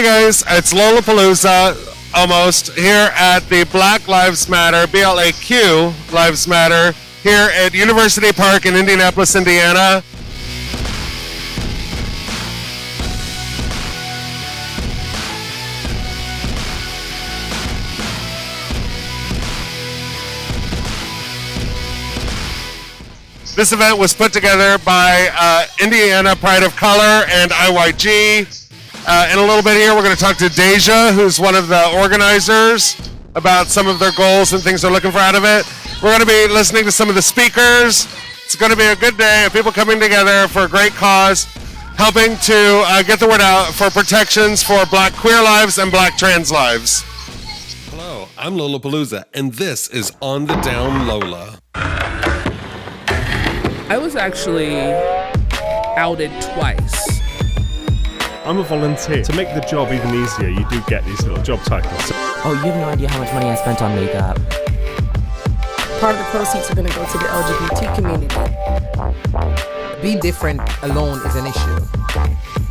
Hey guys, it's Lollapalooza almost here at the Black Lives Matter, BLAQ Lives Matter, here at University Park in Indianapolis, Indiana. This event was put together by Indiana Pride of Color and IYG. In a little bit here, we're going to talk to Deja, who's one of the organizers, about some of their goals and things they're looking for out of it. We're going to be listening to some of the speakers. It's going to be a good day of people coming together for a great cause, helping to get the word out for protections for Black queer lives and Black trans lives. Hello, I'm Lollapalooza, and this is On the Down Lola. I was actually outed twice. I'm a volunteer. To make the job even easier, you do get these little job titles. Oh, you have no idea how much money I spent on makeup. Part of the proceeds are going to go to the LGBT community. Being different alone is an issue.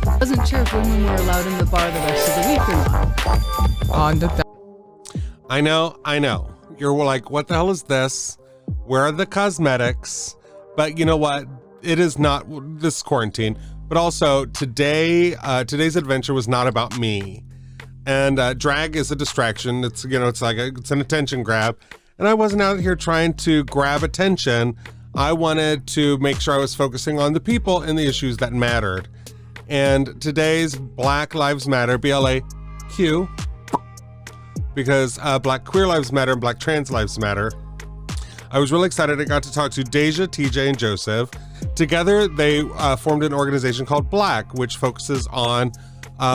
I wasn't sure if women were allowed in the bar the rest of the week or not. On the I know. You're like, what the hell is this? Where are the cosmetics? But you know what? It is not this quarantine. But also today's adventure was not about me, and drag is a distraction. It's it's an attention grab, and I wasn't out here trying to grab attention. I wanted to make sure I was focusing on the people and the issues that mattered. And today's Black Lives Matter, BLAQ, because Black queer lives matter and Black trans lives matter. I was really excited. I got to talk to Deja, TJ, and Joseph. Together, they formed an organization called BLAQ, which focuses on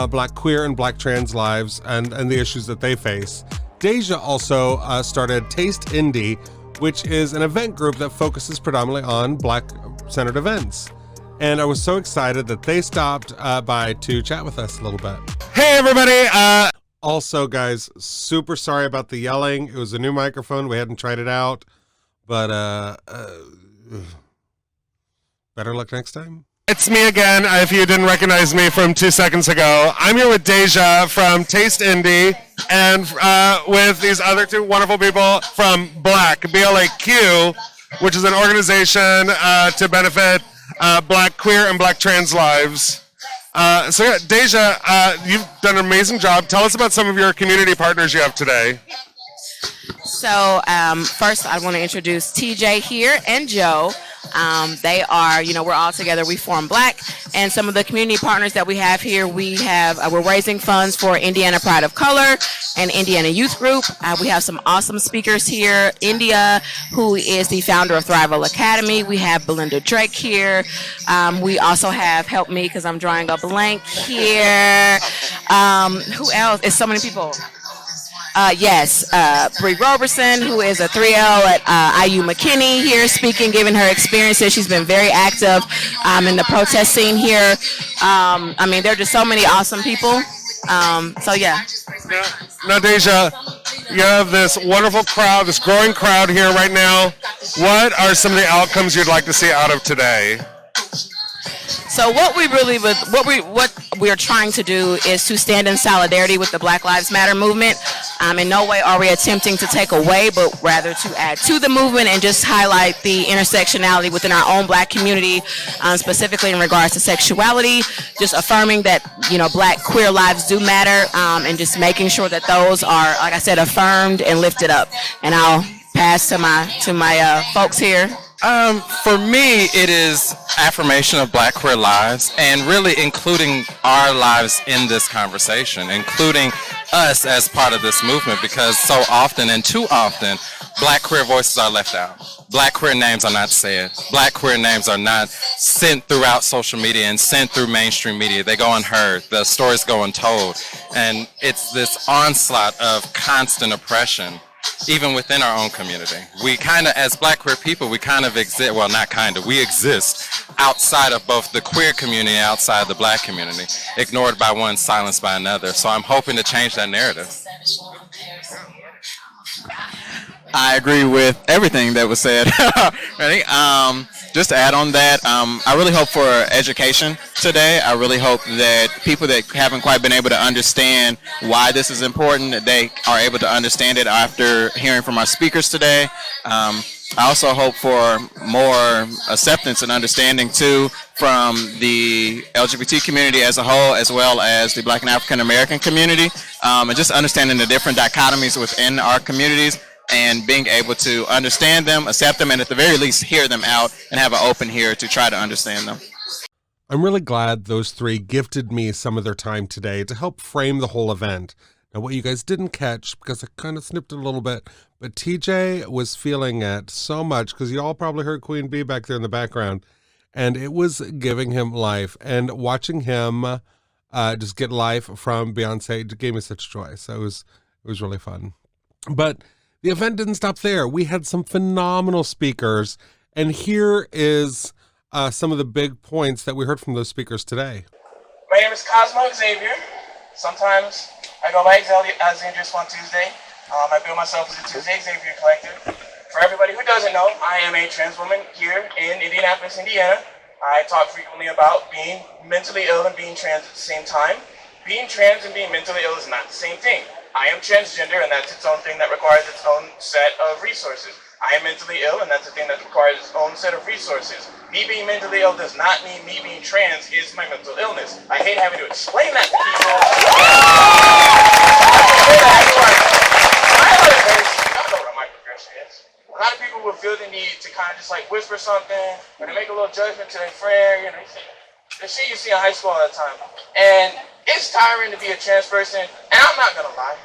Black queer and Black trans lives and the issues that they face. Deja also started Taste Indie, which is an event group that focuses predominantly on Black-centered events. And I was so excited that they stopped by to chat with us a little bit. Hey everybody! Also, guys, super sorry about the yelling. It was a new microphone. We hadn't tried it out. But better luck next time. It's me again, if you didn't recognize me from 2 seconds ago. I'm here with Deja from Taste Indie and with these other two wonderful people from BLAQ, BLAQ, which is an organization to benefit Black queer and Black trans lives. So yeah, Deja, you've done an amazing job. Tell us about some of your community partners you have today. So first I want to introduce TJ here and Joe. They are, we're all together, we form BLAQ, and some of the community partners that we have here, we're raising funds for Indiana Pride of Color and Indiana Youth Group. We have some awesome speakers here. India, who is the founder of Thrival Academy. We have Belinda Drake here. We also have, help me because I'm drawing a blank here. Who else? It's so many people. Bree Roberson, who is a 3L at IU McKinney here speaking, giving her experiences. She's been very active in the protest scene here. There are just so many awesome people. Now, Deja, you have this wonderful crowd, this growing crowd here right now. What are some of the outcomes you'd like to see out of today? So what we are trying to do is to stand in solidarity with the Black Lives Matter movement. In no way are we attempting to take away, but rather to add to the movement and just highlight the intersectionality within our own Black community, specifically in regards to sexuality, just affirming that, Black queer lives do matter, and just making sure that those are, like I said, affirmed and lifted up. And I'll pass to my folks here. For me, it is affirmation of Black queer lives and really including our lives in this conversation, including us as part of this movement, because so often and too often, Black queer voices are left out. Black queer names are not said. Black queer names are not sent throughout social media and sent through mainstream media. They go unheard. The stories go untold. And it's this onslaught of constant oppression even within our own community. We kind of, as Black queer people, we kind of exist, well, not kind of, we exist outside of both the queer community and outside the Black community, ignored by one, silenced by another. So I'm hoping to change that narrative. I agree with everything that was said. Ready? Just to add on that, I really hope for education today. I really hope that people that haven't quite been able to understand why this is important, that they are able to understand it after hearing from our speakers today. I also hope for more acceptance and understanding too from the LGBT community as a whole, as well as the Black and African American community, and just understanding the different dichotomies within our communities and being able to understand them, accept them, and at the very least hear them out and have an open ear to try to understand them. I'm really glad those three gifted me some of their time today to help frame the whole event. Now, what you guys didn't catch, because I kind of snipped it a little bit, but TJ was feeling it so much, because you all probably heard Queen Bee back there in the background, and it was giving him life. And watching him just get life from Beyonce gave me such joy. So it was really fun. But the event didn't stop there. We had some phenomenal speakers, and here is some of the big points that we heard from those speakers today. My name is Cosmo Xavier. Sometimes I go by Xavier on Tuesday. I bill myself as a Tuesday Xavier Collective. For everybody who doesn't know, I am a trans woman here in Indianapolis, Indiana. I talk frequently about being mentally ill and being trans at the same time. Being trans and being mentally ill is not the same thing. I am transgender, and that's its own thing that requires its own set of resources. I am mentally ill, and that's a thing that requires its own set of resources. Me being mentally ill does not mean me being trans is my mental illness. I hate having to explain that to people. A lot of people will feel the need to kind of just like whisper something, or to make a little judgment to their friend, you know, the shit you see in high school all the time. And it's tiring to be a trans person, and I'm not gonna lie.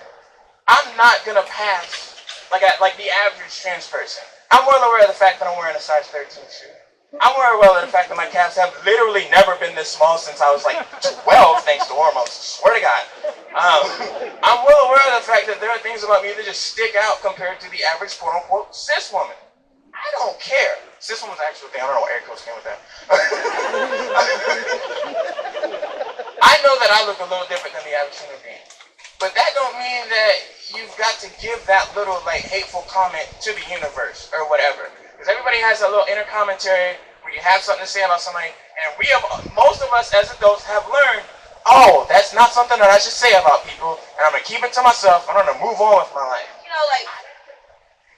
I'm not gonna pass like the average trans person. I'm well aware of the fact that I'm wearing a size 13 shoe. I'm well aware of the fact that my calves have literally never been this small since I was like 12, thanks to hormones. Swear to God. I'm well aware of the fact that there are things about me that just stick out compared to the average quote-unquote cis woman. I don't care. Cis woman's an actual thing. I don't know where air quotes came with that. I know that I look a little different than the average human being. But that don't mean that you've got to give that little like hateful comment to the universe or whatever. Because everybody has a little inner commentary where you have something to say about somebody, and most of us as adults have learned, oh, that's not something that I should say about people, and I'm gonna keep it to myself, and I'm gonna move on with my life. You know, like,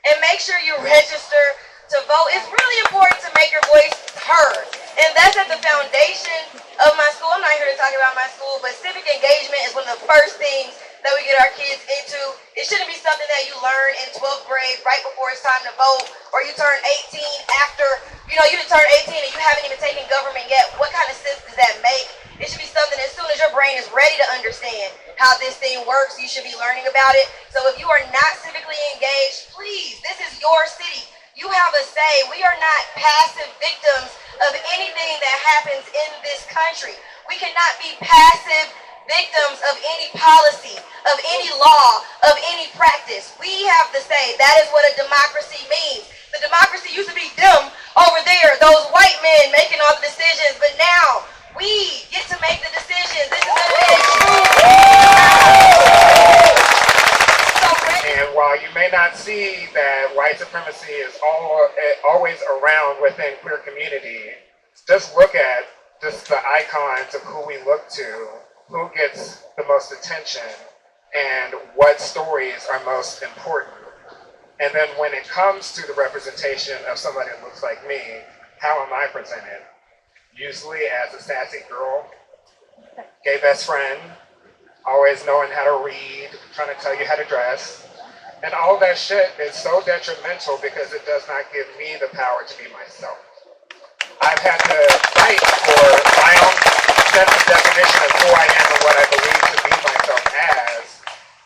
and make sure you register to vote. It's really important to make your voice heard. And that's at the foundation of my school. I'm not here to talk about my school, but civic engagement is one of the first things that we get our kids into. It shouldn't be something that you learn in 12th grade right before it's time to vote, or you turn 18 after, you didn't turn 18 and you haven't even taken government yet. What kind of sense does that make? It should be something as soon as your brain is ready to understand how this thing works, you should be learning about it. So if you are not civically engaged, please, this is your city. You have a say. We are not passive victims of anything that happens in this country. We cannot be passive victims of any policy, of any law, of any practice. We have the say. That is what a democracy means. The democracy used to be them over there, those white men making all the decisions, but now we get to make the decisions. This is going to be a true And while you may not see that white supremacy is always around within queer community, just look at just the icons of who we look to, who gets the most attention, and what stories are most important. And then when it comes to the representation of somebody that looks like me, how am I presented? Usually as a sassy girl, gay best friend, always knowing how to read, trying to tell you how to dress. And all that shit is so detrimental because it does not give me the power to be myself. I've had to fight for my own sense of definition of who I am and what I believe to be myself as.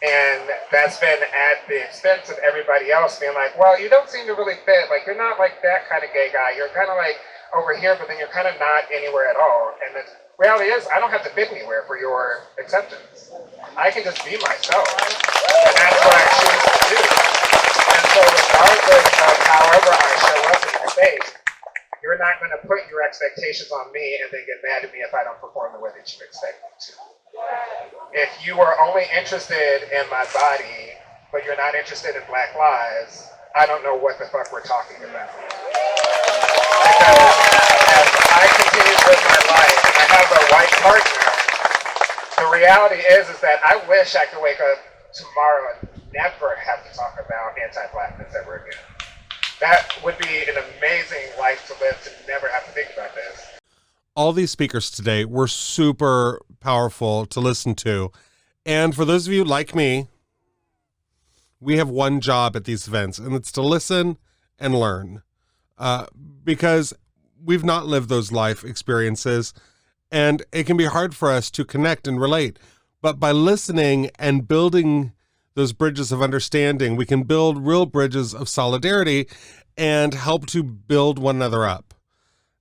And that's been at the expense of everybody else being like, well, you don't seem to really fit. Like, you're not like that kind of gay guy. You're kind of like over here, but then you're kind of not anywhere at all. And the reality is, I don't have to fit anywhere for your acceptance. I can just be myself. And that's what I choose to do. And so regardless of however I show up in your space, you're not going to put your expectations on me and then get mad at me if I don't perform the way that you expect me to. If you are only interested in my body, but you're not interested in Black lives, I don't know what the fuck we're talking about. Because as I continue to live my life and I have a white partner, the reality is that I wish I could wake up tomorrow and never have to talk about anti-blackness ever again. That would be an amazing life to live, to never have to think about this. All these speakers today were super powerful to listen to. And for those of you like me, we have one job at these events, and it's to listen and learn. Because we've not lived those life experiences, and it can be hard for us to connect and relate. But by listening and building those bridges of understanding, we can build real bridges of solidarity and help to build one another up.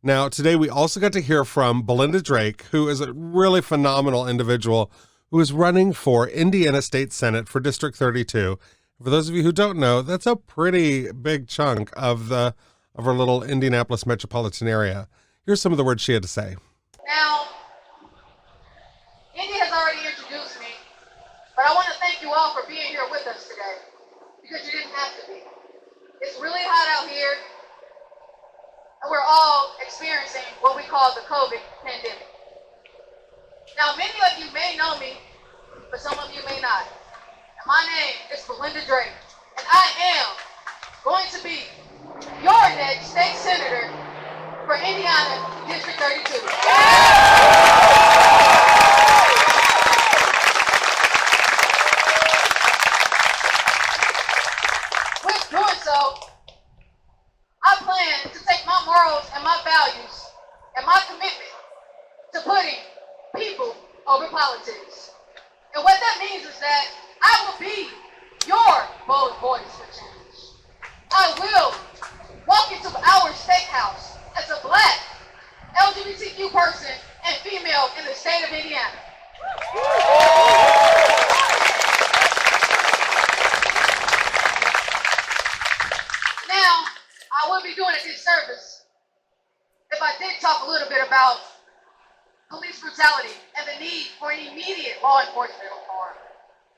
Now, today we also got to hear from Belinda Drake, who is a really phenomenal individual who is running for Indiana State Senate for District 32. For those of you who don't know, that's a pretty big chunk of our little Indianapolis metropolitan area. Here's some of the words she had to say. Now, Indy has already introduced me, but I want to thank you all for being here with us today, because you didn't have to be. It's really hot out here, and we're all experiencing what we call the COVID pandemic. Now, many of you may know me, but some of you may not. And my name is Belinda Drake, and I am going to be your next state senator for Indiana District 32. With doing so, I plan to take my morals and my values and my commitment to putting people over politics. And what that means is that I will be your bold voice for change. I will walk into our steakhouse as a Black, LGBTQ person and female in the state of Indiana. Now, I would be doing a disservice if I did talk a little bit about police brutality and the need for an immediate law enforcement reform.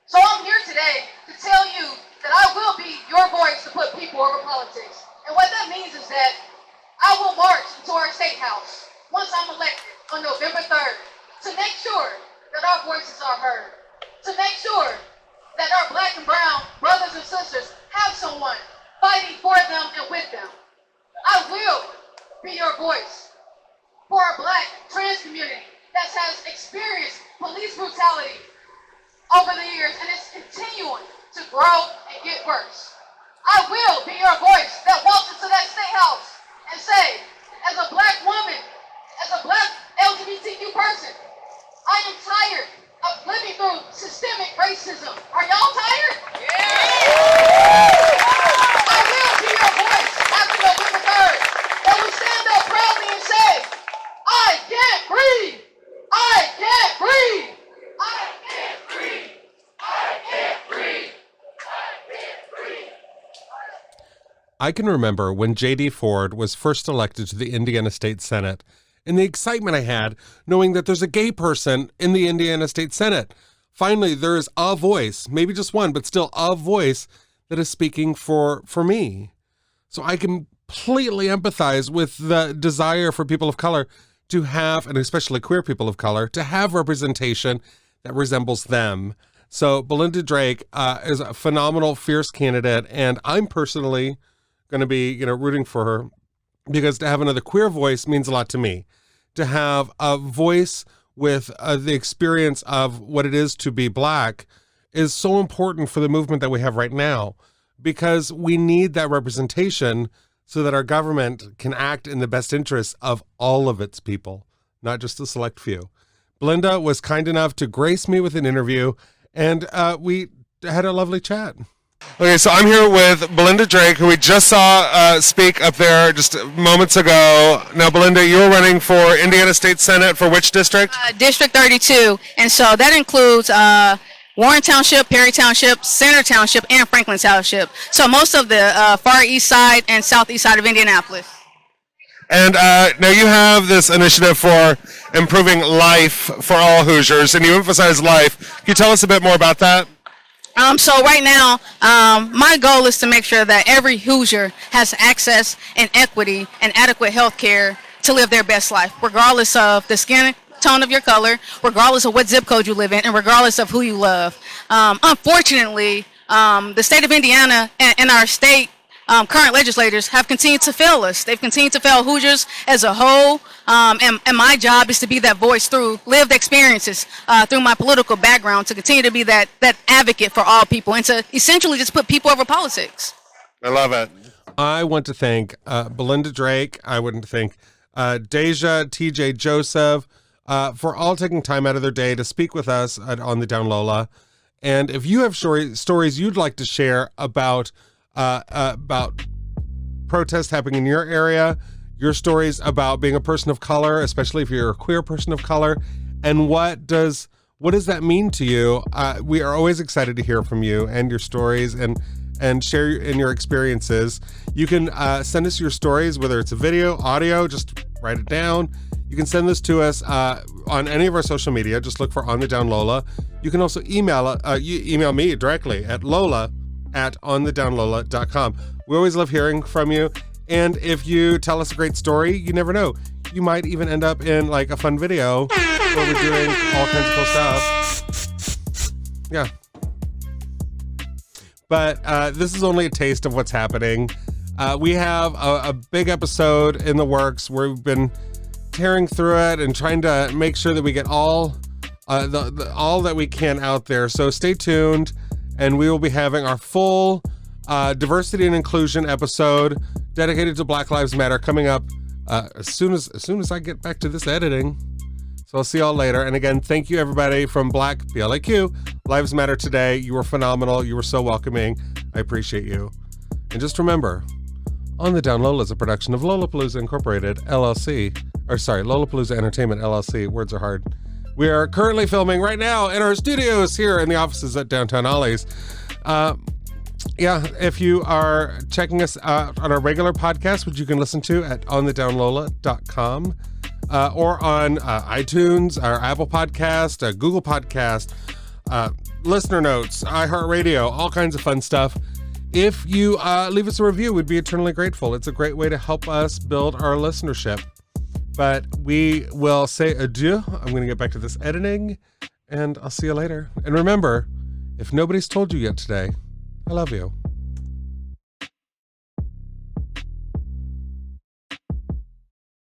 So I'm here today to tell you that I will be your voice to put people over politics. And what that means is that I will march into our state house once I'm elected on November 3rd to make sure that our voices are heard, to make sure that our Black and brown brothers and sisters have someone fighting for them and with them. I will be your voice for our Black trans community that has experienced police brutality over the years and is continuing to grow and get worse. I will be your voice that walks into that state house and say, as a Black woman, as a Black LGBTQ person, I am tired of living through systemic racism. Are y'all tired? I will be your voice after November 3rd. That we stand up proudly and say, I can't breathe. I can't breathe. I can't breathe. I can't breathe. I can't breathe. I can remember when J.D. Ford was first elected to the Indiana State Senate and the excitement I had knowing that there's a gay person in the Indiana State Senate. Finally, there is a voice, maybe just one, but still a voice that is speaking for me. So I completely empathize with the desire for people of color to have, and especially queer people of color, to have representation that resembles them. So Belinda Drake is a phenomenal, fierce candidate, and I'm personally going to be, rooting for her because to have another queer voice means a lot to me. To have a voice with the experience of what it is to be Black is so important for the movement that we have right now, because we need that representation so that our government can act in the best interests of all of its people, not just a select few. Belinda was kind enough to grace me with an interview, and we had a lovely chat. Okay, so I'm here with Belinda Drake, who we just saw speak up there just moments ago. Now, Belinda, you're running for Indiana State Senate for which district? District 32, and so that includes Warren Township, Perry Township, Center Township, and Franklin Township. So most of the far east side and southeast side of Indianapolis. And now you have this initiative for improving life for all Hoosiers, and you emphasize life. Can you tell us a bit more about that? So right now, my goal is to make sure that every Hoosier has access and equity and adequate health care to live their best life, regardless of the skin tone of your color, regardless of what zip code you live in, and regardless of who you love. Unfortunately, the state of Indiana and our state current legislators have continued to fail us. They've continued to fail Hoosiers as a whole. And my job is to be that voice through lived experiences, through my political background, to continue to be that advocate for all people and to essentially just put people over politics. I love it. I want to thank Belinda Drake. I want to thank Deja, TJ Joseph, for all taking time out of their day to speak with us on the Down Lola. And if you have stories you'd like to share about protests happening in your area, your stories about being a person of color, especially if you're a queer person of color, and what does that mean to you? We are always excited to hear from you and your stories and share in your experiences. You can send us your stories, whether it's a video, audio, just write it down. You can send this to us on any of our social media. Just look for On the Down Lola. You can also email me directly at lola@onthedownlola.com. We always love hearing from you. And if you tell us a great story, you never know. You might even end up in like a fun video where we're doing all kinds of cool stuff. Yeah. But this is only a taste of what's happening. We have a big episode in the works where we've been tearing through it and trying to make sure that we get all that we can out there. So stay tuned, and we will be having our full diversity and inclusion episode dedicated to Black Lives Matter coming up as soon as I get back to this editing. So I'll see y'all later. And again, thank you everybody from BLAQ, BLAQ, Lives Matter Today. You were phenomenal. You were so welcoming. I appreciate you. And just remember, On the Down Lola is a production of Lollapalooza Incorporated, LLC. Lollapalooza Entertainment, LLC. Words are hard. We are currently filming right now in our studios here in the offices at Downtown Ollie's. If you are checking us out on our regular podcast, which you can listen to at onthedownlola.com, or on iTunes, our Apple Podcast, Google Podcast, listener notes, iHeartRadio, all kinds of fun stuff. If you leave us a review, we'd be eternally grateful. It's a great way to help us build our listenership. But we will say adieu. I'm going to get back to this editing, and I'll see you later. And remember, if nobody's told you yet today, I love you.